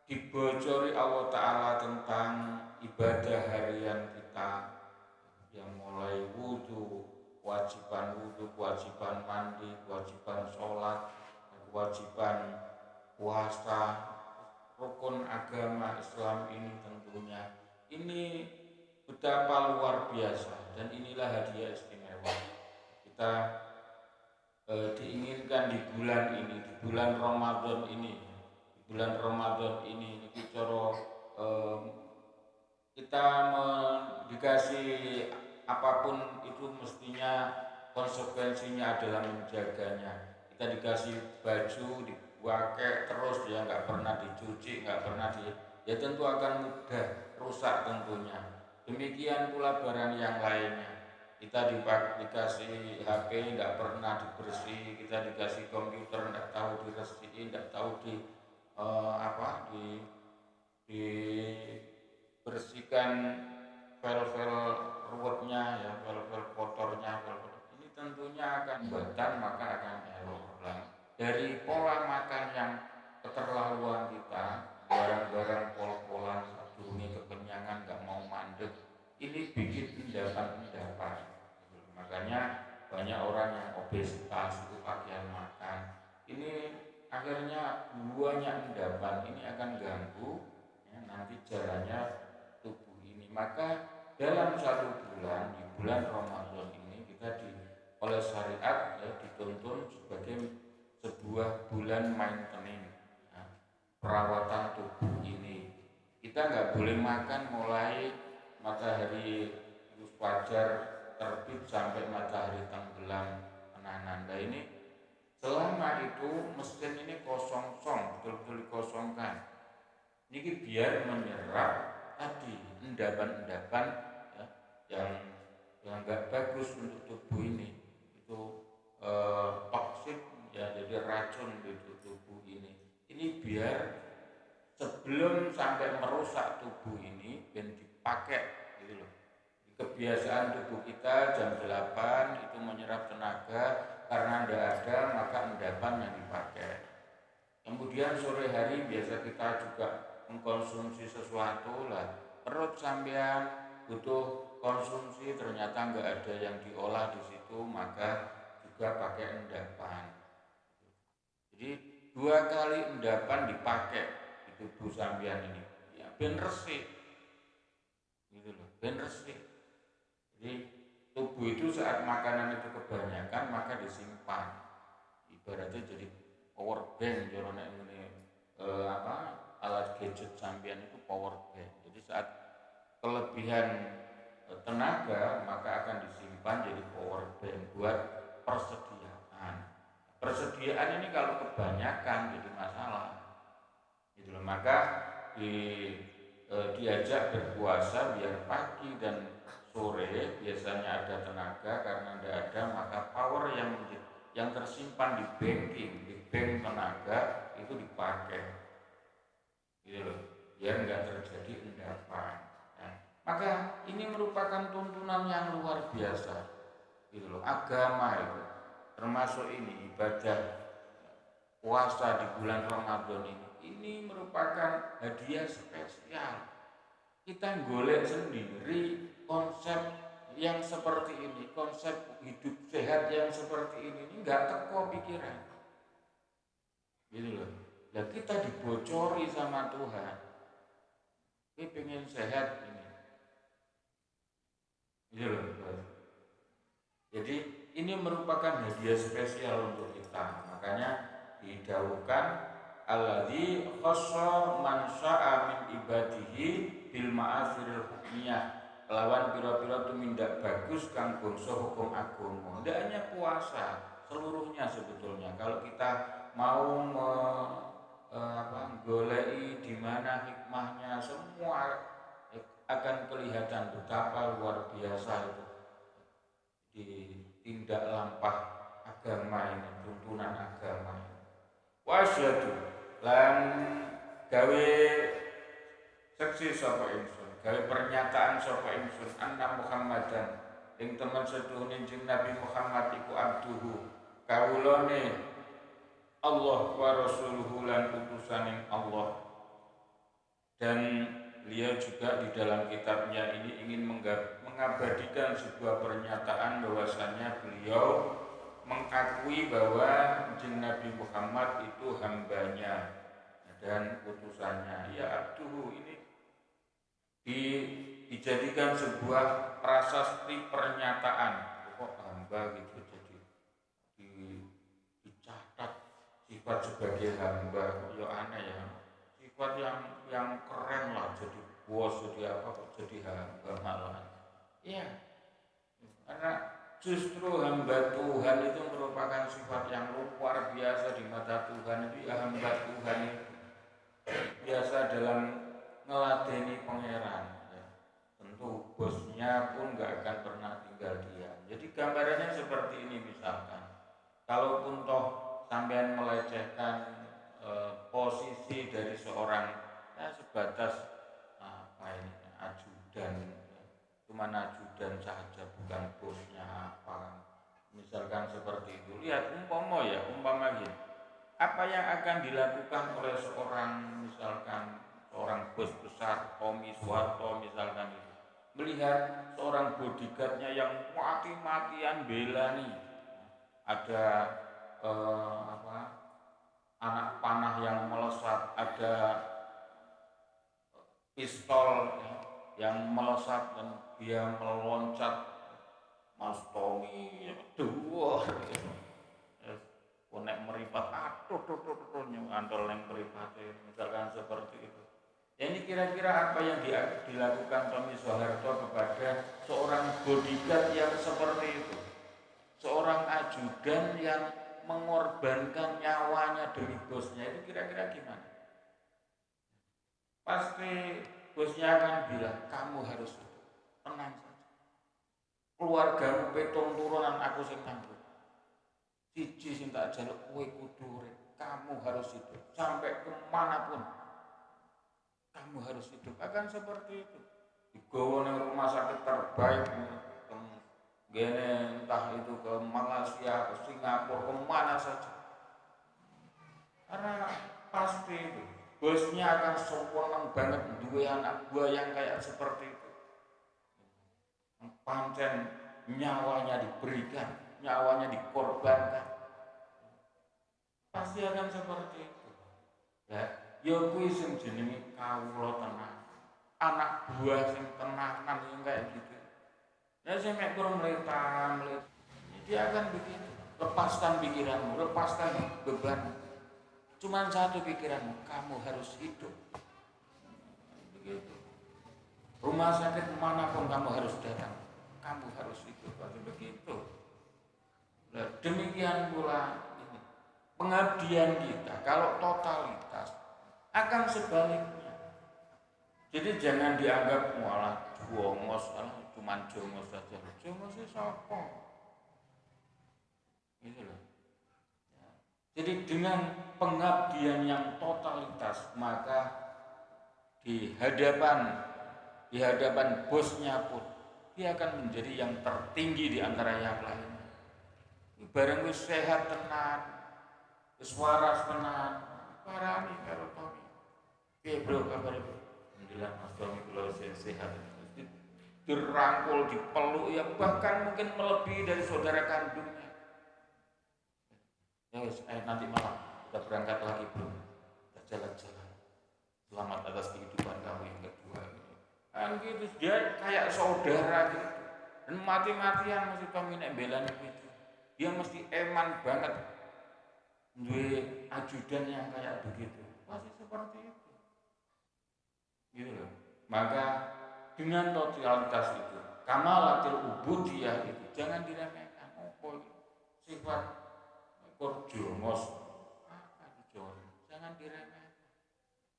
dibocori Allah Ta'ala tentang ibadah harian kita, yang mulai wudhu, kewajiban mandi, kewajiban sholat, kewajiban puasa, rukun agama Islam ini tentunya. Ini betapa luar biasa, dan inilah hadiah istimewa. Kita diinginkan di bulan ini, di bulan Ramadan ini, kita dikasih apapun itu mestinya konsekuensinya adalah menjaganya. Kita dikasih baju dipakai terus, dia nggak pernah dicuci, nggak pernah ya tentu akan mudah rusak tentunya. Demikian pula barang yang lainnya. Kita dikasih HP nggak pernah dibersih, kita dikasih komputer nggak tahu dibersihin, nggak tahu dibersihkan file-file ruwetnya, ya file-file kotornya. Ini tentunya akan buatan, maka akan error. Dari pola makan yang keterlaluan kita, barang-barang pol-polan, dunia kekenyangan, nggak mau mandek, ini bikin endapan. Makanya banyak orang yang obesitas itu pakaian makan. Ini akhirnya banyak endapan, ini akan ganggu ya, nanti jalannya tubuh ini. Maka dalam satu bulan, di bulan Ramadan ini, kita oleh syariat ya, dituntun sebagai sebuah bulan maintenance ya, perawatan tubuh ini. Kita nggak boleh makan mulai matahari fajar terbit sampai matahari tenggelam menahan. Nah ini selama itu mesin ini kosong, betul-betul dikosongkan. Ini biar menyerap tadi endapan-endapan ya, yang nggak bagus untuk tubuh ini, itu toksik ya, jadi racun di tubuh ini. Ini biar sebelum sampai merusak tubuh ini dan dipakai gitu loh. Kebiasaan tubuh kita jam 8 itu menyerap tenaga, karena tidak ada maka endapan yang dipakai. Kemudian sore hari biasa kita juga mengkonsumsi sesuatu lah, perut sampean butuh konsumsi, ternyata nggak ada yang diolah di situ, maka juga pakai endapan. Jadi 2 kali endapan dipakai di tubuh sampean ini, ya ben resik gitu loh, ben resik. Jadi tubuh itu saat makanan itu kebanyakan maka disimpan, ibaratnya jadi power bank. Jorone ini alat gadget sampean itu power bank. Jadi saat kelebihan tenaga maka akan disimpan jadi power bank buat persediaan. Persediaan ini kalau kebanyakan jadi masalah gitu loh. Maka diajak berpuasa biar pagi dan sore biasanya ada tenaga, karena tidak ada maka power yang tersimpan di bank tenaga itu dipakai gitu loh, biar nggak terjadi endapan ya. Maka ini merupakan tuntunan yang luar biasa gitu loh. Agama itu termasuk ini ibadah puasa di bulan Ramadan ini merupakan hadiah spesial. Kita golek sendiri konsep yang seperti ini, konsep hidup sehat yang seperti ini nggak teko pikiran gitu loh. Nah kita dibocori sama Tuhan, ini pengen sehat ini gitu loh. Jadi ini merupakan hadiah spesial untuk kita. Makanya didahulukan alladzi khassa man syaa min ibadihi bil ma'asiril hukmiyah, lawan pira-pira tumindak bagus kang bangsa hukum agama. Tidak hanya puasa, seluruhnya sebetulnya. Kalau kita mau golei di mana hikmahnya, semua akan kelihatan betapa luar biasa itu di tindak lampah agama ini, tuntunan agama ini. Wasyadu lan gawe seksi sapa ingsun, gawe pernyataan sapa ingsun anna Muhammadan ing temen seduhune Kanjeng Nabi Muhammad iku abduhu kawulane Allah wa rasuluhu lan utusaning Allah. Dan beliau juga di dalam kitabnya ini ingin mengabadikan sebuah pernyataan bahwasanya beliau mengakui bahwa Nabi Muhammad itu hambanya dan utusannya. Ya abduhu ini dijadikan sebuah prasasti pernyataan. Kok hamba gitu, jadi dicatat sifat sebagai hamba. Ya aneh ya, sifat yang keren lah, jadi bos, jadi apa kok jadi hamba malah. Iya, karena justru hamba Tuhan itu merupakan sifat yang luar biasa di mata Tuhan. Itu ya hamba Tuhan itu biasa dalam ngeladeni pangeran ya. Tentu bosnya pun gak akan pernah tinggal diam. Jadi gambarannya seperti ini, misalkan kalaupun toh sampean melecehkan posisi dari seorang ya sebatas apa ini ajudan, cuma ajudan saja bukan bosnya apa, misalkan seperti itu. Lihat umpama gini, apa yang akan dilakukan oleh seorang, misalkan seorang bos besar Tommy Soeharto misalkan itu, melihat seorang bodyguardnya yang mati-matian bela nih, ada anak panah yang melesat, ada pistol yang melesat dan dia meloncat, Mas Tommy dua konek meripat, antol yang meripat, misalkan seperti itu. Ini kira-kira apa yang dilakukan Tommy Soeharto kepada seorang bodyguard yang seperti itu, seorang ajudan yang mengorbankan nyawanya demi bosnya, itu kira-kira gimana? Pasti bosnya akan bilang, kamu harus tenang saja, keluargamu petong turunan aku sing tanggung, siji sing tak jaluk kowe kudu urip, kamu harus hidup sampai kemanapun, kamu harus hidup. Akan seperti itu. Digawa nang rumah sakit terbaik, gene entah itu ke Malaysia, ke Singapura, kemana saja, karena pasti itu bosnya akan seneng banget dua anak buah yang kayak seperti itu. Pancen nyawanya diberikan, nyawanya dikorbankan, pasti akan seperti itu. Ya kuwi sing jenenge kawula tenang, anak buah sing tenanan yang kayak gitu. Ya saya mek kurang melihat, dia akan begitu. Lepaskan pikiranmu, lepaskan beban. Cuman satu pikiranmu, kamu harus hidup. Begitu. Rumah sakit manapun kamu harus datang, kamu harus hidup. Begitu. Nah, demikian pula ini, pengabdian kita kalau totalitas akan sebaliknya. Jadi jangan dianggap malah jongos, cuman jongos saja. Jongos itu siapa? Gitu loh. Jadi dengan pengabdian yang totalitas, maka di hadapan bosnya pun dia akan menjadi yang tertinggi di antara yang lain. Bareng wis sehat tenan, wis waras tenan, parani karo Tommy. Piye bro kabar bro? Alhamdulillah Mas Tommy kula sehat. Dirangkul, dipeluk, ya bahkan mungkin melebihi dari saudara kandungnya. Ya wis, nanti malam kita berangkat lagi bro, kita jalan-jalan. Selamat atas kehidupan kamu yang kedua. Kan gitu, dia kayak saudara gitu. Dan mati-matian mesti Tommy nek belani gitu. Dia mesti eman banget duwe ajudan yang kayak begitu. Pasti seperti itu. Gitu loh. Maka dengan totalitas itu, kamalatil ubudiyah itu jangan diremehkan. Sifat jongos, apa itu jongos? Jangan diremehkan.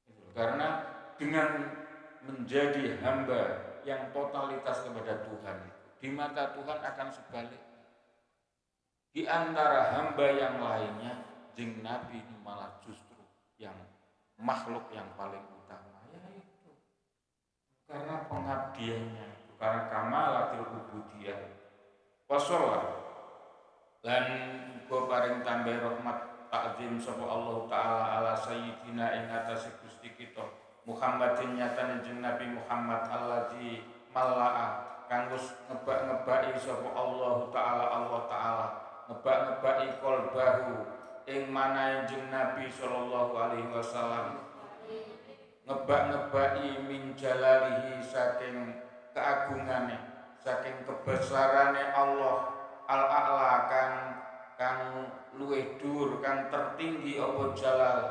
Gitu. Karena dengan menjadi hamba yang totalitas kepada Tuhan, di mata Tuhan akan sebalik. Di antara hamba yang lainnya, jeng Nabi ini malah justru yang makhluk yang paling utama, yaitu karena pengabdiannya, karena kamalatil ubudiyah. Wassalam lan uga paring tambah rahmat takzim sapa Allah taala ala sayyidina ing atase Gusti kita Muhammadin nyatane jeung Nabi Muhammad alladzi mala'a kang wis ngebak-ngebaki sapa Allah taala ngebak-ngebaki qalbahu ing manahe jeung Nabi sallallahu alaihi wasallam ngebak-ngebaki min jalalihi saking keagungane saking kebesarane Allah al-a'la kang luwih dhuwur kang tertinggi apa jalal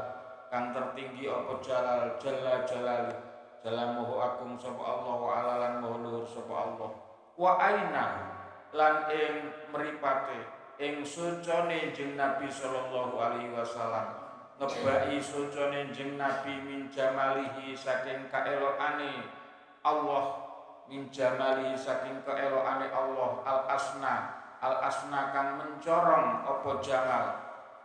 jalla jalali jalla moho agung sapa Allah wa ala lan moho luhur sapa Allah wa aina lan ing mripate ing sucane jeung Nabi sallallahu alaihi wasallam ngebaki sucane jeung Nabi min jamalihi saking kaelokane Allah min jamalihi saking kaelokane Allah al asna kang mencorong apa jamal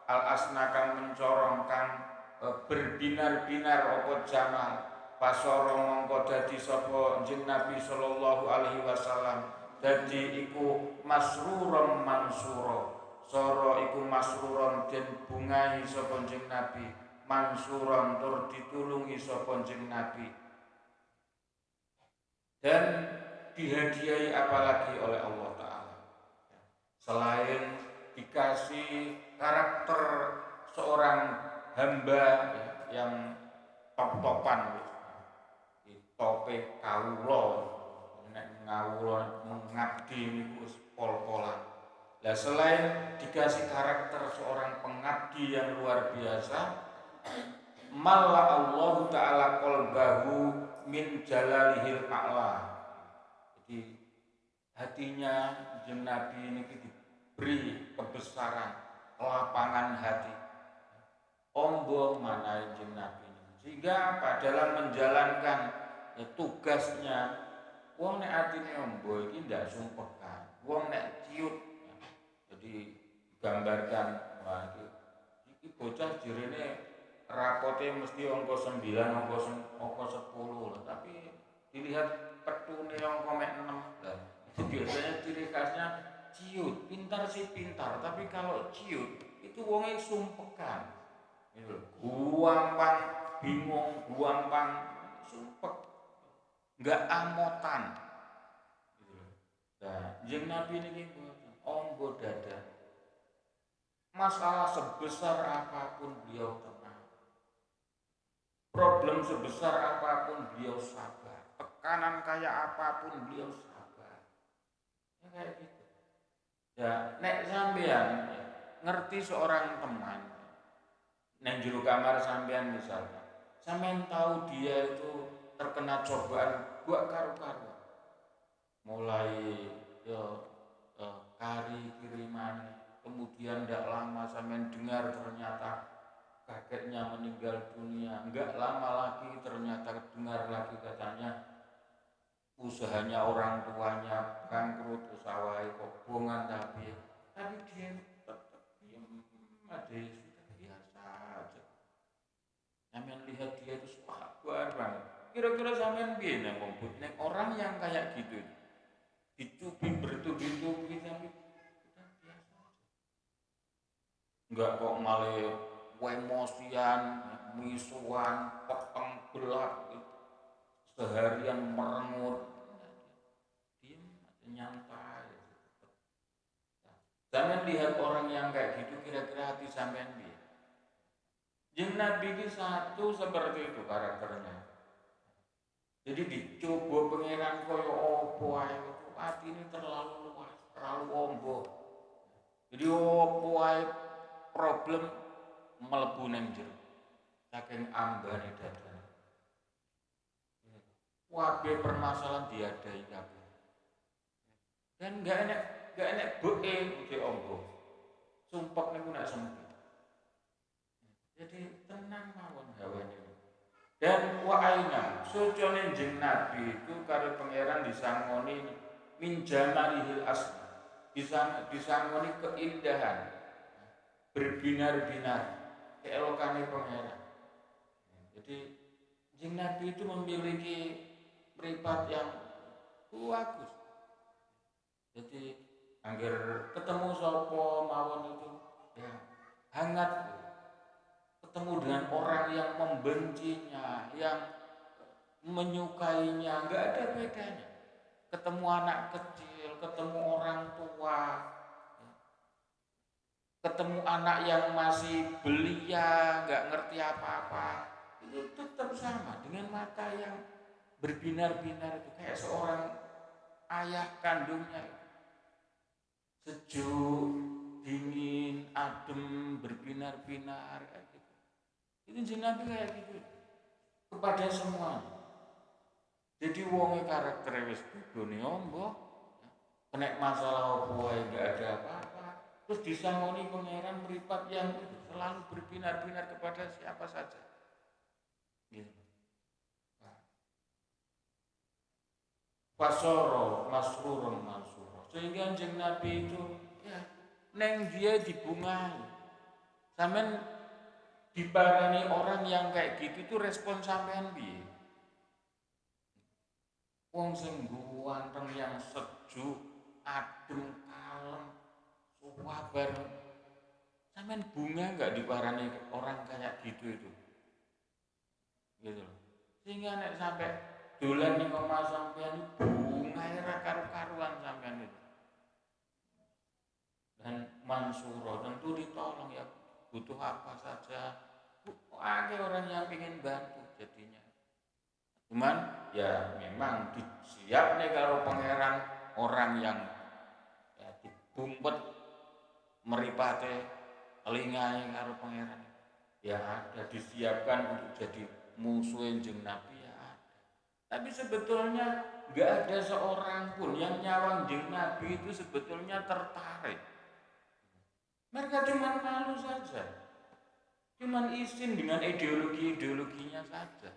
al asna kang mencorong kang berbinar-binar apa jamal pasara mongko dadi sapa jeneng Nabi sallallahu alaihi wasallam dadi iku masruron mansura sara iku masruron den bungahi sapa jeneng Nabi mansuron tur ditulungi sapa jeneng Nabi dan dihadiahi apalagi oleh Allah Ta'ala selain dikasih karakter seorang hamba yang top-topan tope kawula nek ngawula mengabdi niku pol-polan. Lah selain dikasih karakter seorang pengabdi yang luar biasa malla Allah Ta'ala qalbahu min jalalihil a'la. Jadi hatinya jeneng Nabi ini diberi kebesaran lapangan hati ombo mana jeneng Nabi ini sehingga apa dalam menjalankan tugasnya wong nek atine ombo iki ndak sumpekan wong nek ciut jadi gambarkan wah iki bocah jirene rapote mesti angka 9 angka 10 tapi dilihat petune angka mek 6 lah itu biasanya ciri khasnya ciut pintar sih pintar tapi kalau ciut itu wongnya sumpekan gampang bingung gampang sumpek nggak amotan nah jeung Nabi ini ombo dada masalah sebesar apapun beliau tenang problem sebesar apapun beliau sabar tekanan kayak apapun beliau sabar ya kayak gitu ya nek sampean ngerti seorang teman neng juru kamar sampean misalnya sampean tahu dia itu terkena cobaan gua karu-karuan mulai kari kiriman kemudian tidak lama sampean dengar ternyata kakeknya meninggal dunia enggak lama lagi ternyata dengar lagi katanya usahanya orang tuanya bangkrut usahanya kobongan tapi dia tetap diam aja sampean lihat dia itu sabar banget. Kira-kira sampean piye nang orang yang kayak gitu dicubi bertubi-tubi tapi udah biasa aja. Enggak kok malah emosian, misuan, peteng belak gitu. Seharian merengut. Diam aja nyantai. Sampean lihat orang yang kayak gitu kira-kira hati sampean piye? Jeung Nabi ini satu seperti itu karakternya. Jadi dicoba pengiran koyo opo ae hati ini terlalu luas, terlalu ombo. Jadi opo ae problem mlebu nang jero. Saking ambane dadane. Kabeh permasalahan diadai kabeh. Dan enggak enek boke di ombo. Sumpek niku nek sempit. Jadi tenang mawon hawane. Dan wa aina sucone jeneng Nabi itu karo pangeran disangoni min jamalihil asli. Disangoni keindahan berbinar-binar keelokane pangeran. Jadi jeneng Nabi itu memiliki mripat yang bagus. Jadi angger ketemu sapa mawon itu ya hangat ketemu dengan orang yang membencinya, yang menyukainya, nggak ada bedanya. Ketemu anak kecil, ketemu orang tua, ketemu anak yang masih belia, nggak ngerti apa-apa, itu tetap sama dengan mata yang berbinar-binar itu kayak seorang ayah kandungnya, sejuk, dingin, adem, berbinar-binar kayak gitu. Itu Kanjeng Nabi kayak gitu kepada semua. Jadi wonge karaktere wis bodone ombo, kena masalah apa wae enggak ada apa-apa. Terus disangoni pangeran meripat yang selalu berbinar-binar kepada siapa saja. Gitu. Fasoro masrurun mansuro. Sehingga Kanjeng Nabi itu ya neng dia dibungai. Sampean diparani orang yang kayak gitu itu respon sampean piye? Wong sing ganteng yang sejuk, adem, kalem, sabar. Sampean bunga enggak diparani orang kayak gitu itu? Gitu. Sehingga nek sampai dolan ning omah sampean bunga ra karu-karuan sampean itu. Dan mansuro tentu ditolong ya, butuh apa saja. Ada orang yang ingin bantu jadinya. Cuman ya memang siap nih karo pangeran orang yang ya dibumpet meripate telingae karo pangeran. Ya ada disiapkan untuk jadi musuh Kanjeng Nabi ya ada. Tapi sebetulnya nggak ada seorang pun yang nyawang Kanjeng Nabi itu sebetulnya tertarik. Mereka cuma malu saja. Cuma izin dengan ideologinya saja.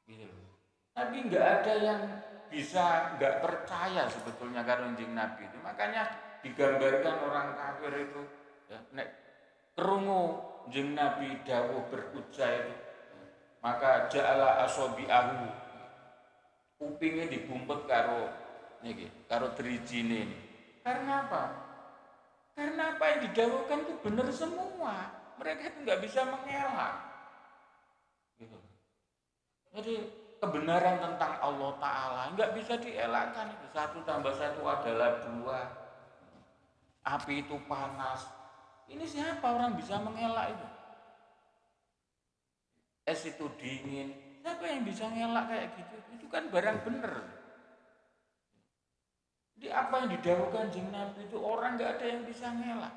Gitu. Tapi nggak ada yang bisa nggak percaya sebetulnya karo Kanjeng Nabi itu. Makanya digambarkan orang kafir itu ya, nek krungu Kanjeng Nabi dawuh berucap itu, maka ja'ala asobi'ahu, kupingnya dibumpet karo niki, karo drijine ini. Karena apa? Karena apa yang didawuhkan itu benar semua. Mereka itu nggak bisa mengelak. Gitu. Jadi kebenaran tentang Allah Ta'ala nggak bisa dielakkan. 1 tambah 1 adalah 2. Api itu panas. Ini siapa orang bisa mengelak itu? Es itu dingin. Siapa yang bisa mengelak kayak gitu? Itu kan barang bener. Jadi apa yang didawuhkan Kanjeng Nabi itu orang nggak ada yang bisa mengelak.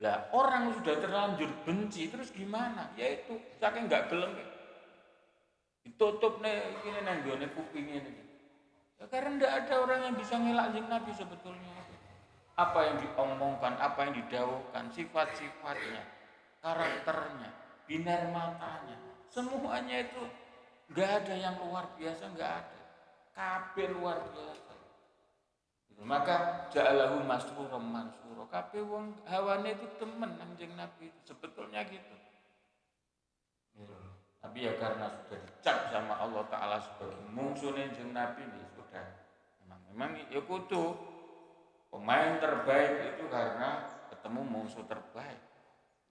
Lah orang sudah terlanjur benci terus gimana? Yaitu saking nggak gelem ditutup nih ini nanggone kupingnya nih. Ya, karena tidak ada orang yang bisa ngelak Kanjeng Nabi sebetulnya. Apa yang diomongkan, apa yang didawuhkan, sifat-sifatnya, karakternya, binar matanya, semuanya itu nggak ada yang luar biasa, nggak ada. Kabeh luar biasa. Maka ja'alahu masruran mansuro. Kabeh wong hawane itu temen Kanjeng Nabi itu sebetulnya gitu. Tapi ya karena sudah dicap sama Allah Ta'ala sebagai musuh Kanjeng Nabi ini sudah memang ya kudu pemain terbaik itu karena ketemu musuh terbaik.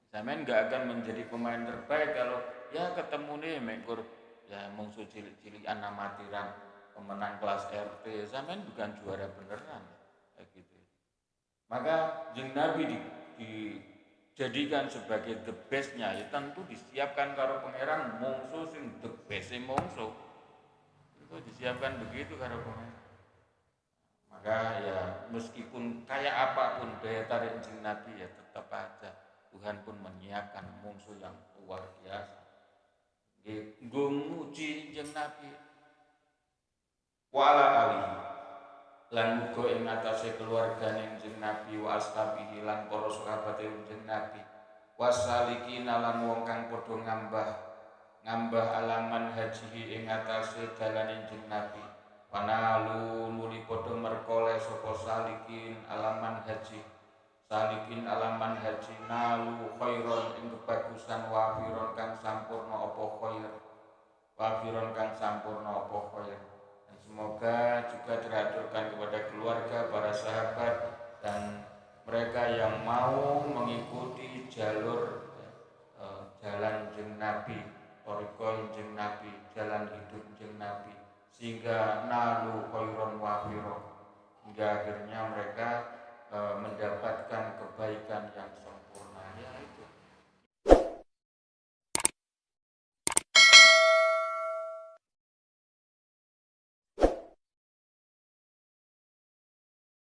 Sampeyan nggak akan menjadi pemain terbaik kalau ya ketemu nih mekur ya musuh cilik-cilikan amatiran pemenang kelas RT. Sampeyan bukan juara beneran kayak gitu. Maka Kanjeng Nabi dijadikan sebagai the bestnya ya tentu disiapkan karo pangeran mungsu sing the best mungsu itu disiapkan begitu karo pangeran. Maka ya meskipun kayak apapun daya tarik Kanjeng Nabi ya tetap aja Tuhan pun menyiapkan mungsu yang luar biasa. Nggo muji Kanjeng Nabi wala alihi lan muga ing atase keluargane Kanjeng Nabi wa ashabihi lan para sahabate Kanjeng Nabi wasalikin lan wong kang padha ngambah alaman haji ing atase dalane Kanjeng Nabi panalu nuli padha merkoleh sapa salikin alaman haji nalu khairon ing kebagusan wafiron kang sampurna apa khair dan semoga juga teraturkan kepada keluarga para sahabat dan mereka yang mau mengikuti jalur jalan Kanjeng Nabi, thariqah Kanjeng Nabi jalan hidup jeung Nabi sehingga nalu khairon wafiro, hingga akhirnya mereka mendapatkan kebaikan yang sempurna. Ya itu